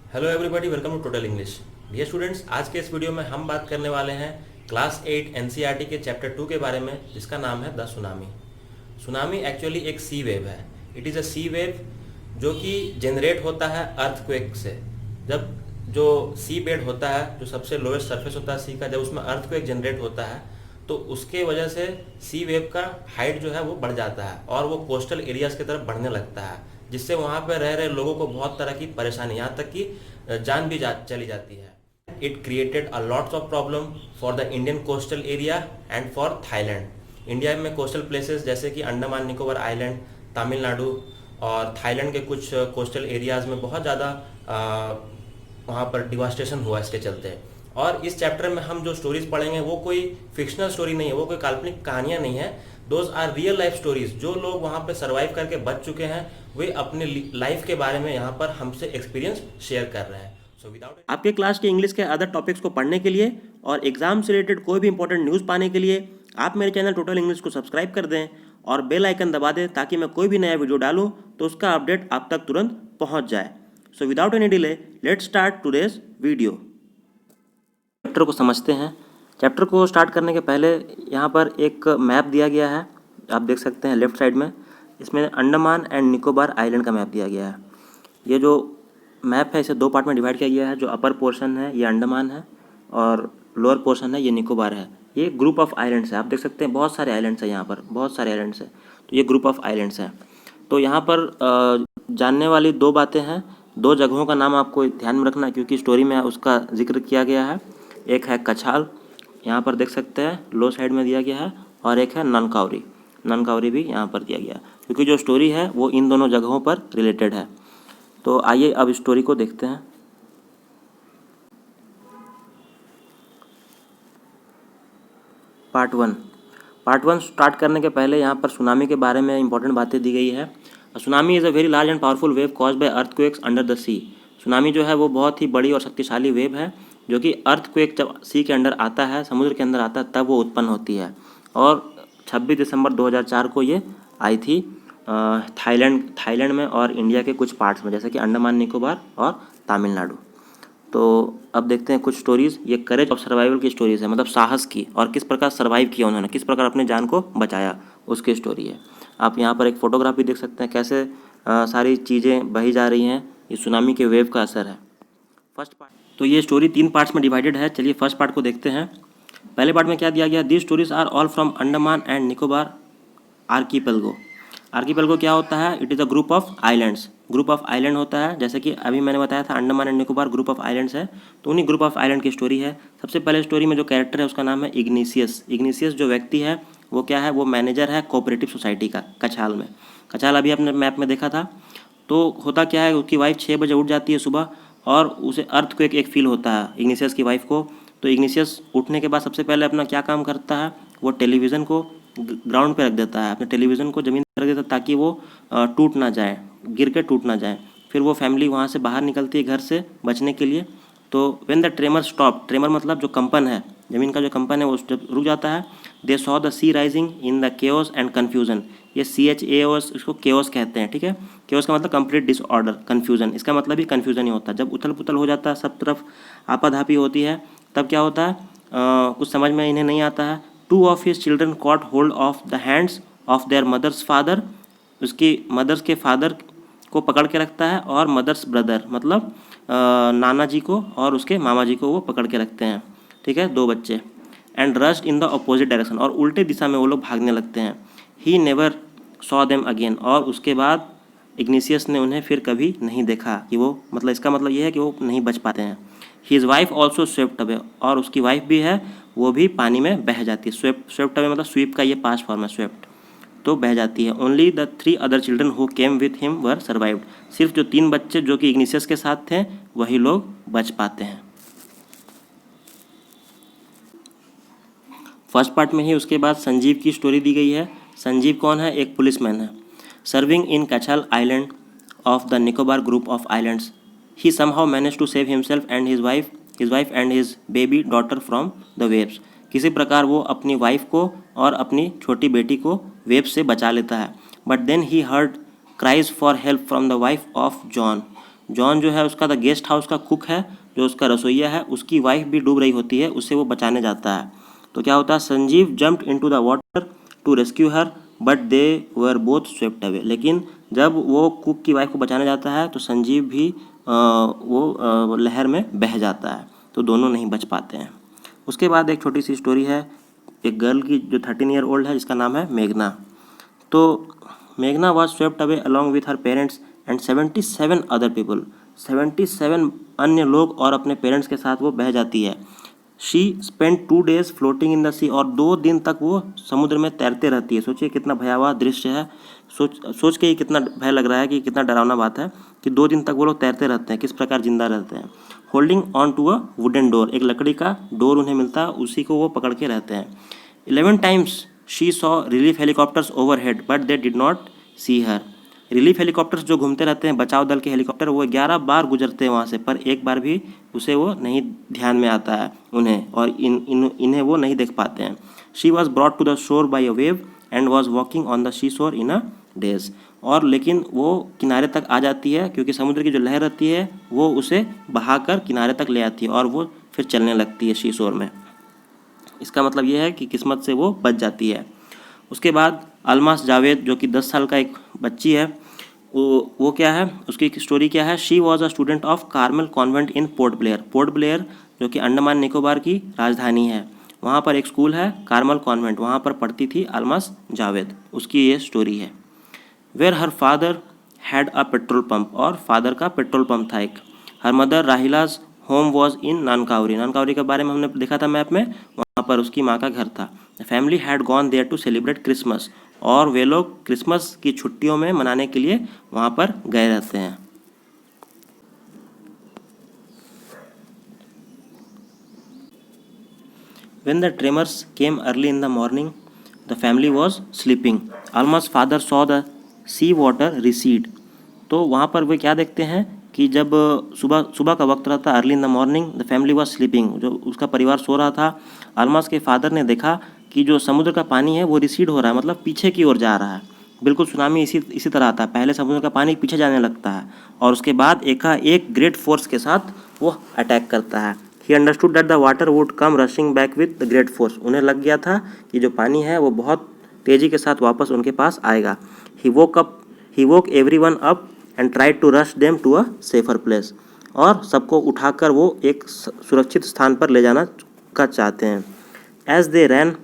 Hello everybody, welcome to Total English. Dear students, आज के इस वीडियो में हम बात करने वाले हैं क्लास 8 एनसीईआरटी के चैप्टर 2 के बारे में, जिसका नाम है द सुनामी। सुनामी एक्चुअली एक सी वेव है। It is a sea wave जो कि जनरेट होता है अर्थक्वेक से। जब जो सी बेड होता है, जो सबसे लोएस्ट सरफेस होता है सी का, जब उसमें अर्थक्वेक जनरेट होता है तो उसके वजह से सी वेव का हाइट जो है वो बढ़ जाता है और वो कोस्टल एरियाज की तरफ बढ़ने लगता है, जिससे वहाँ पर रह रहे लोगों को बहुत तरह की परेशानी, यहाँ तक कि जान भी चली जाती है। It created a lots of problem for the Indian coastal area and for Thailand. India में कोस्टल प्लेसेस जैसे कि अंडमान निकोबार आइलैंड, तमिलनाडु और थाईलैंड के कुछ कोस्टल एरियाज में बहुत ज़्यादा वहाँ पर डिवास्टेशन हुआ इसके चलते। और इस चैप्टर में हम जो स्टोरीज पढ़ेंगे वो कोई फिक्शनल स्टोरी नहीं है, वो कोई काल्पनिक कहानियाँ नहीं है। Those are real life stories. जो लोग वहाँ पे सर्वाइव करके बच चुके हैं वे अपने लाइफ के बारे में यहाँ पर हमसे एक्सपीरियंस शेयर कर रहे हैं। सो विदाउट आपके क्लास के इंग्लिश के अदर टॉपिक्स को पढ़ने के लिए और एग्जाम से रिलेटेड कोई भी इंपॉर्टेंट न्यूज़ पाने के लिए आप मेरे चैनल टोटल इंग्लिश को सब्सक्राइब कर दें और बेल आइकन दबा दें, ताकि मैं कोई भी नया वीडियो डालूं तो उसका अपडेट आप तक तुरंत पहुंच जाए। So without any delay, let's start today's video. Chapter को समझते हैं। चैप्टर को स्टार्ट करने के पहले यहाँ पर एक मैप दिया गया है, आप देख सकते हैं लेफ्ट साइड में। इसमें अंडमान एंड निकोबार आइलैंड का मैप दिया गया है। ये जो मैप है इसे दो पार्ट में डिवाइड किया गया है। जो अपर पोर्शन है ये अंडमान है और लोअर पोर्शन है ये निकोबार है। ये ग्रुप ऑफ आइलैंड्स है, आप देख सकते हैं बहुत सारे आइलैंड्स हैं यहाँ पर, बहुत सारे आइलैंड्स हैं। तो ये ग्रुप ऑफ आइलैंड्स है। तो यहाँ पर जानने वाली दो बातें हैं। दो जगहों का नाम आपको ध्यान में रखना है, क्योंकि स्टोरी में उसका जिक्र किया गया है। एक है कछाल, यहाँ पर देख सकते हैं लो साइड में दिया गया है, और एक है ननकाउरी। ननकाउरी भी यहाँ पर दिया गया है, क्योंकि जो स्टोरी है वो इन दोनों जगहों पर रिलेटेड है। तो आइए अब स्टोरी को देखते हैं। पार्ट वन स्टार्ट करने के पहले यहाँ पर सुनामी के बारे में इंपॉर्टेंट बातें दी गई है। Tsunami is a very large and powerful wave caused by earthquakes under the sea. Tsunami जो है वो बहुत ही बड़ी और शक्तिशाली वेव है, जो कि अर्थक्वेक जब सी के अंडर आता है, समुद्र के अंदर आता है, तब वो उत्पन्न होती है। और 26 दिसंबर 2004 को ये आई थी थाईलैंड में और इंडिया के कुछ पार्ट्स में, जैसे कि अंडमान निकोबार और तमिलनाडु। तो अब देखते हैं कुछ स्टोरीज़। ये करेज ऑफ सर्वाइवल की स्टोरीज़ है, मतलब साहस की, और किस प्रकार सर्वाइव किया उन्होंने, किस प्रकार अपने जान को बचाया, उसकी स्टोरी है। आप यहाँ पर एक फ़ोटोग्राफ भी देख सकते हैं, कैसे सारी चीज़ें बही जा रही हैं। ये सुनामी के वेव का असर है। फर्स्ट पार्ट, तो ये स्टोरी 3 पार्ट्स में डिवाइडेड है। चलिए फर्स्ट पार्ट को देखते हैं। पहले पार्ट में क्या दिया गया, these stories are all from Andaman and Nicobar archipelago. Archipelago क्या होता है, it is a group of islands. Group of island होता है, जैसे कि अभी मैंने बताया था Andaman and Nicobar group of islands है, तो उन्हीं ग्रुप ऑफ आइलैंड की स्टोरी है। सबसे पहले स्टोरी में जो कैरेक्टर है उसका नाम है इग्निशियस। इग्निशियस जो व्यक्ति है वो क्या है, वो मैनेजर है कोऑपरेटिव सोसाइटी का, कछाल में। कछाल अभी आपने मैप में देखा था। तो होता क्या है, उसकी वाइफ 6 बजे उठ जाती है सुबह, और उसे अर्थक्वेक एक फील होता है इग्निशियस की वाइफ को। तो इग्निशियस उठने के बाद सबसे पहले अपना क्या काम करता है, वो टेलीविज़न को ग्राउंड पे रख देता है, अपने टेलीविज़न को ज़मीन पर रख देता है, ताकि वो टूट ना जाए, गिर के टूट ना जाए। फिर वो फैमिली वहाँ से बाहर निकलती है घर से बचने के लिए। तो when the tremor stop, tremor मतलब जो कंपन है, ज़मीन का जो कंपन है वो जब रुक जाता है, they saw the sea rising in the chaos and confusion. ये CHAOS, इसको केओस कहते हैं, ठीक है। केओस का मतलब कंप्लीट डिसऑर्डर, कन्फ्यूजन, इसका मतलब ही कन्फ्यूजन ही होता है। जब उथल पुथल हो जाता है, सब तरफ आपाधापी होती है, तब क्या होता है, कुछ समझ में इन्हें नहीं आता है। 2 of his children caught hold of the hands of their mother's father. उसकी मदर्स के फादर को पकड़ के रखता है, और मदर्स ब्रदर मतलब नाना जी को और उसके मामा जी को वो पकड़ के रखते हैं, ठीक है, 2 बच्चे। And rushed in the opposite direction, और उल्टे दिशा में वो लोग भागने लगते हैं। He never saw them again, और उसके बाद इग्निशियस ने उन्हें फिर कभी नहीं देखा, कि वो मतलब इसका मतलब ये है कि वो नहीं बच पाते हैं। His wife also swept away, और उसकी वाइफ भी है, वो भी पानी में बह जाती है। स्वेप्ट अवे मतलब स्वीप का ये पास्ट फॉर्म है, स्वेप्ट, तो बह जाती है। Only the 3 other children who came with him were survived. सिर्फ जो 3 बच्चे जो कि इग्निशियस के साथ थे वही लोग बच पाते हैं। फर्स्ट पार्ट में ही उसके बाद संजीव की स्टोरी दी गई है। संजीव कौन है, एक पुलिसमैन है। Serving in Katchal island of the Nicobar group of islands, he somehow manage to save himself and his wife and his baby daughter from the waves. किसी प्रकार वो अपनी वाइफ को और अपनी छोटी बेटी को वेव से बचा लेता है। But then he heard cries for help from the wife of John. John जो है उसका द गेस्ट हाउस का कुक है, जो उसका रसोइया है, उसकी वाइफ भी डूब रही होती है, उससे वो बचाने जाता है। तो क्या होता है, Sanjeev jumped into the water to rescue her but they were both swept away. लेकिन जब वो कुक की वाइफ को बचाने जाता है तो संजीव भी लहर में बह जाता है, तो दोनों नहीं बच पाते हैं। उसके बाद एक छोटी सी स्टोरी है एक गर्ल की जो 13 ईयर ओल्ड है, जिसका नाम है मेघना। तो मेघना was swept away along with her parents and 77 other people. 77 अन्य लोग और अपने पेरेंट्स के साथ वो बह जाती है। She spend 2 days floating in the sea, और 2 दिन तक वो समुद्र में तैरते रहती है। सोचिए कितना भयावह दृश्य है, सोच के ही कितना भय लग रहा है कि कितना डरावना बात है कि 2 दिन तक वो लोग तैरते रहते हैं, किस प्रकार जिंदा रहते हैं। Holding on to a wooden door, एक लकड़ी का डोर उन्हें मिलता है, उसी को वो पकड़ के रहते हैं। 11 times she saw relief helicopters overhead but they did not see her. Relief helicopters जो घूमते रहते हैं, बचाव दल के हेलीकॉप्टर, वो 11 बार गुजरते हैं वहाँ से, पर एक बार भी उसे वो नहीं ध्यान में आता है उन्हें, और इन्हें वो नहीं देख पाते हैं। She was brought to the shore by a wave and was walking on the sea shore in a days. और लेकिन वो किनारे तक आ जाती है, क्योंकि समुद्र की जो लहर रहती है वो उसे बहाकर किनारे तक ले आती है, और वो फिर चलने लगती है सी शोर में। इसका मतलब ये है कि किस्मत से वो बच जाती है। उसके बाद अलमास जावेद, जो कि 10 साल का एक बच्ची है, वो क्या है, उसकी स्टोरी क्या है। She was a student of Carmel convent in port Blair. Port Blair जो कि अंडमान निकोबार की राजधानी है, वहाँ पर एक स्कूल है कार्मल कॉन्वेंट, वहाँ पर पढ़ती थी अलमास जावेद। उसकी ये स्टोरी है। Where her father had a petrol pump, और फादर का पेट्रोल पंप था एक। Her mother Rahila's home was in Nancowry. Nancowry के बारे में हमने देखा था मैप में, वहाँ पर उसकी माँ का घर था। The family had gone there to celebrate Christmas, और वे लोग क्रिसमस की छुट्टियों में मनाने के लिए वहाँ पर गए रहते हैं। When the tremors came early in the morning, the family was sleeping. Alma's father saw the sea water recede. तो वहाँ पर वे क्या देखते हैं कि जब सुबह सुबह का वक्त रहता, early in the morning, the family was sleeping, जो उसका परिवार सो रहा था, अलमास के फादर ने देखा कि जो समुद्र का पानी है वो रिसीड हो रहा है, मतलब पीछे की ओर जा रहा है। बिल्कुल सुनामी इसी तरह आता है, पहले समुद्र का पानी पीछे जाने लगता है और उसके बाद एक ग्रेट फोर्स के साथ वो अटैक करता है। He understood that the water would come rushing back with the great force. उन्हें लग गया था कि जो पानी है वो बहुत तेज़ी के साथ वापस उनके पास आएगा। He woke everyone up and tried to rush them to a safer place. और सबको उठाकर वो एक सुरक्षित स्थान पर ले जाना का चाहते हैं। As they ran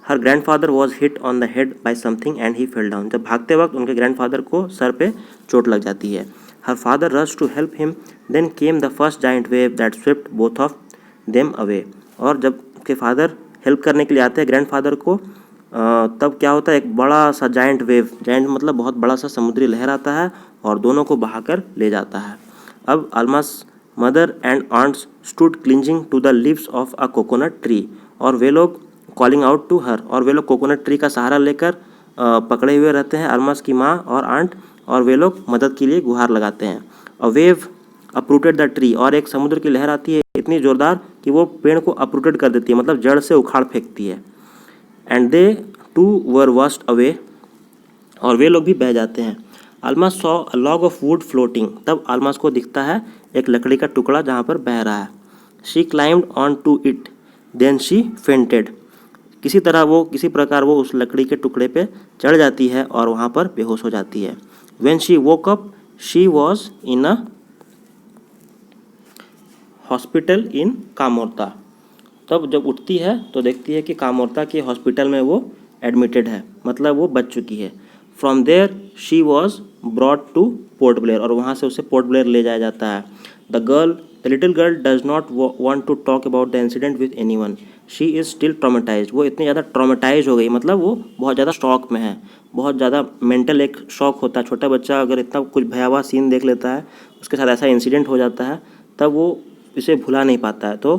her grandfather was hit on the head by something and he fell down. जब भागते वक्त उनके ग्रैंडफादर को सर पे चोट लग जाती है। Her father rush to help him, then came the first giant wave that swept both of them away. और जब उसके फादर हेल्प करने के लिए आते हैं ग्रैंडफादर को, तब क्या होता है, एक बड़ा सा जाइंट वेव, जाइंट मतलब बहुत बड़ा सा समुद्री लहर आता है और दोनों को बहाकर ले जाता है। अब Almas mother and aunts stood clinging to the leaves of a coconut tree, और वे लोग कॉलिंग आउट टू हर, और वे लोग कोकोनट ट्री का सहारा लेकर पकड़े हुए रहते हैं, अलमास की माँ और आंट, और वे लोग मदद के लिए गुहार लगाते हैं। A wave uprooted the tree, और एक समुद्र की लहर आती है इतनी ज़ोरदार कि वो पेड़ को अपरूटेड कर देती है, मतलब जड़ से उखाड़ फेंकती है। And they too were washed away, और वे लोग भी बह जाते हैं। Almas saw a log of wood floating, तब अलमास को दिखता है एक लकड़ी का टुकड़ा जहाँ पर बह रहा है। She climbed on to it then she fainted, किसी प्रकार वो उस लकड़ी के टुकड़े पे चढ़ जाती है और वहाँ पर बेहोश हो जाती है। When she woke up she was in a hospital in Kamorta. तब जब उठती है तो देखती है कि कामोर्ता के हॉस्पिटल में वो एडमिटेड है, मतलब वो बच चुकी है। From there she was brought to Port Blair, और वहाँ से उसे पोर्ट ब्लेयर ले जाया जाता है। The little girl does not want to talk about the incident with anyone, she is still traumatised. वो इतनी ज़्यादा ट्रॉमेटाइज हो गई, मतलब वो बहुत ज़्यादा शॉक में है, बहुत ज़्यादा मेंटल एक शॉक होता है। छोटा बच्चा अगर इतना कुछ भयावह सीन देख लेता है, उसके साथ ऐसा इंसिडेंट हो जाता है, तब वो इसे भुला नहीं पाता है। तो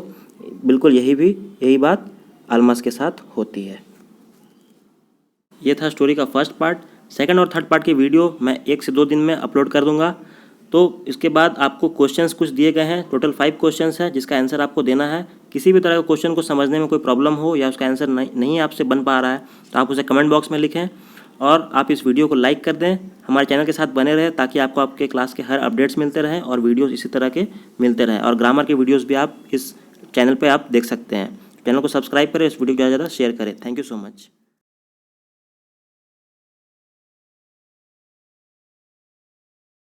बिल्कुल यही बात अलमास के साथ होती है। ये था स्टोरी का फर्स्ट पार्ट। सेकंड और थर्ड पार्ट की वीडियो मैं 1 से 2 दिन में अपलोड कर दूंगा। तो इसके बाद आपको क्वेश्चंस कुछ दिए गए हैं, टोटल 5 क्वेश्चंस है जिसका आंसर आपको देना है। किसी भी तरह का क्वेश्चन को समझने में कोई प्रॉब्लम हो या उसका आंसर नहीं आपसे बन पा रहा है तो आप उसे कमेंट बॉक्स में लिखें, और आप इस वीडियो को लाइक कर दें हमारे चैनल के साथ बने रहे ताकि आपको आपके क्लास के हर अपडेट्स मिलते रहें और वीडियोस इसी तरह के मिलते रहें, और ग्रामर के वीडियोस भी आप इस चैनल पे आप देख सकते हैं। चैनल को सब्सक्राइब करें, इस वीडियो को ज़्यादा से ज़्यादा शेयर करें। Thank you so much.